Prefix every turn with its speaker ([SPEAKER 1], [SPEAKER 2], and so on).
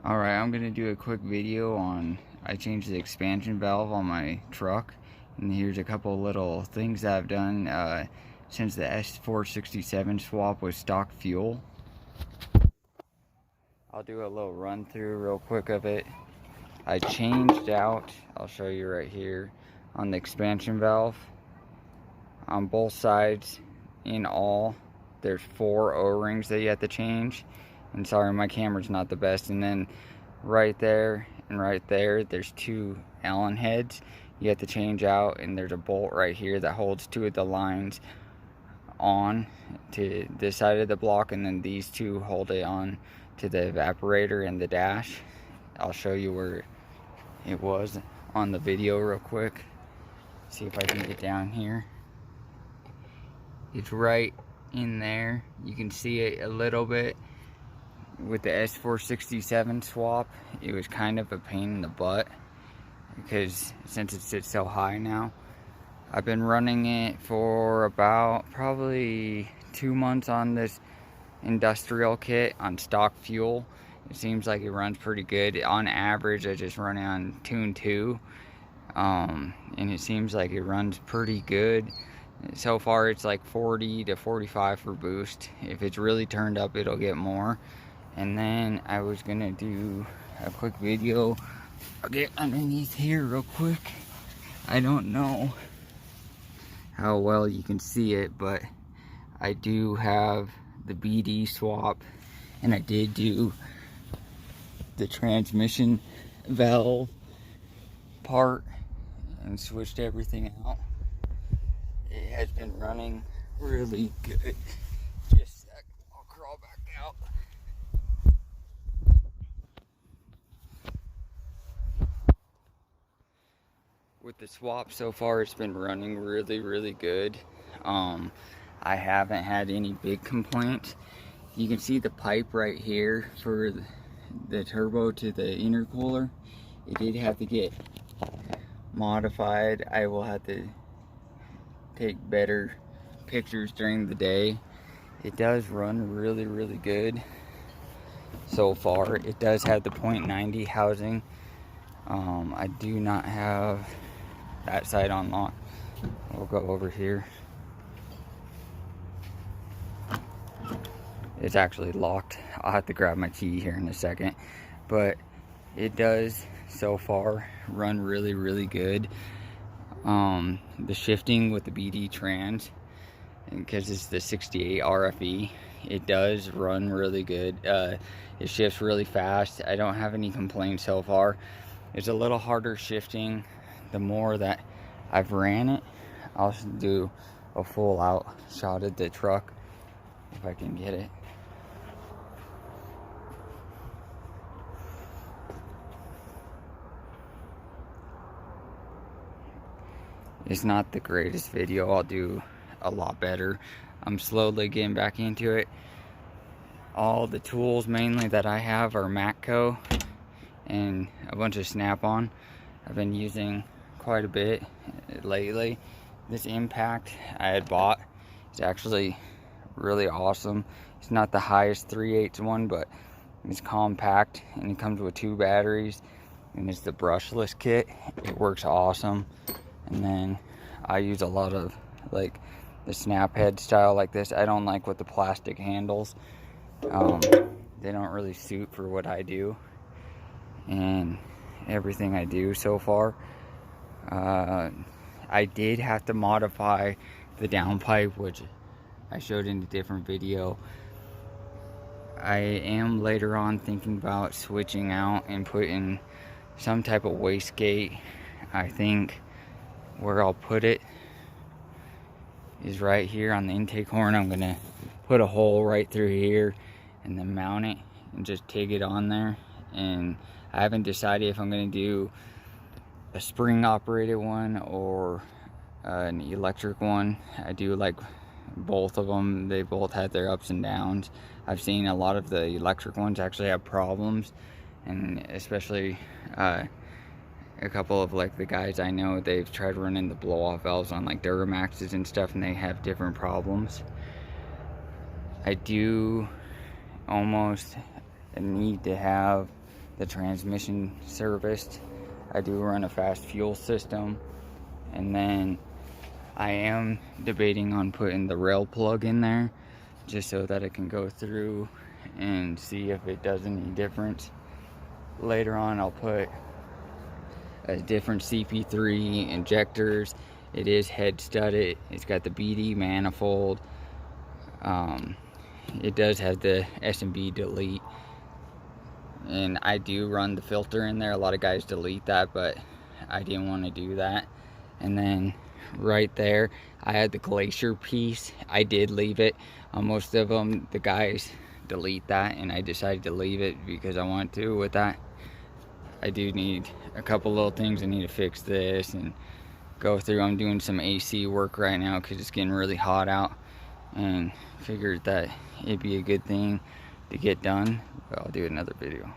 [SPEAKER 1] Alright, I'm going to do a quick video on I changed the expansion valve on my truck, and here's a couple little things that I've done since the S467 swap with stock fuel. I'll do a little run through real quick of it. I changed out, I'll show you right here, on the expansion valve on both sides. In all, there's 4 O-rings that you have to change. And sorry, my camera's not the best. And then right there and right there, there's 2 Allen heads you have to change out, and there's a bolt right here that holds 2 of the lines on to this side of the block, and then these 2 hold it on to the evaporator and the dash. I'll show you where it was on the video real quick. See if I can get down here. It's right in there. You can see it a little bit. With the S467 swap, it was kind of a pain in the butt because since it sits so high now. I've been running it for about probably 2 months on this industrial kit on stock fuel. It seems like it runs pretty good. On average, I just run it on tune 2, and it seems like it runs pretty good. So far it's like 40 to 45 for boost. If it's really turned up, it'll get more. And then I was gonna do a quick video. I'll get underneath here real quick. I don't know how well you can see it, but I do have the BD swap, and I did do the transmission valve part and switched everything out. It has been running really good. Just a sec, I'll crawl back out. With the swap so far, it's been running really good. I haven't had any big complaints. You can see the pipe right here for the turbo to the intercooler. It did have to get modified. I will have to take better pictures during the day. It does run really good so far. It does have the .90 housing. I do not have that side on lock. We'll go over here. It's actually locked. I'll have to grab my key here in a second, but it does so far run really good. The shifting with the BD trans, because it's the 68 RFE, it does run really good. It shifts really fast. I don't have any complaints so far. It's a little harder shifting the more that I've ran it. I'll do a full out shot of the truck if I can get it. It's not the greatest video. I'll do a lot better. I'm slowly getting back into it. All the tools mainly that I have are Matco and a bunch of Snap-on. I've been using quite a bit lately. This impact I had bought is actually really awesome. It's not the highest 3/8 one, but it's compact, and it comes with 2 batteries, and it's the brushless kit. It works awesome. And then I use a lot of like the snap head style like this. I don't like with the plastic handles. They don't really suit for what I do and everything I do so far. I did have to modify the downpipe, which I showed in a different video. I am later on thinking about switching out and putting some type of wastegate. I think where I'll put it is right here on the intake horn. I'm gonna put a hole right through here and then mount it and just TIG it on there. And I haven't decided if I'm gonna do a spring operated one or an electric one. I do like both of them. They both had their ups and downs. I've seen a lot of the electric ones actually have problems, and especially a couple of like the guys I know, they've tried running the blow off valves on like Duramaxes and stuff, and they have different problems. I do almost need to have the transmission serviced. I do run a fast fuel system, and then I am debating on putting the rail plug in there just so that it can go through and see if it does any difference. Later on I'll put a different CP3 injectors. It is head studded. It's got the BD manifold. It does have the S&B delete, and I do run the filter in there. A lot of guys delete that, but I didn't want to do that. And then right there I had the glacier piece. I did leave it. On most of them the guys delete that, and I decided to leave it because I want to with that. I do need a couple little things. I need to fix this and go through. I'm doing some AC work right now because it's getting really hot out, and figured that it'd be a good thing to get done, but I'll do another video.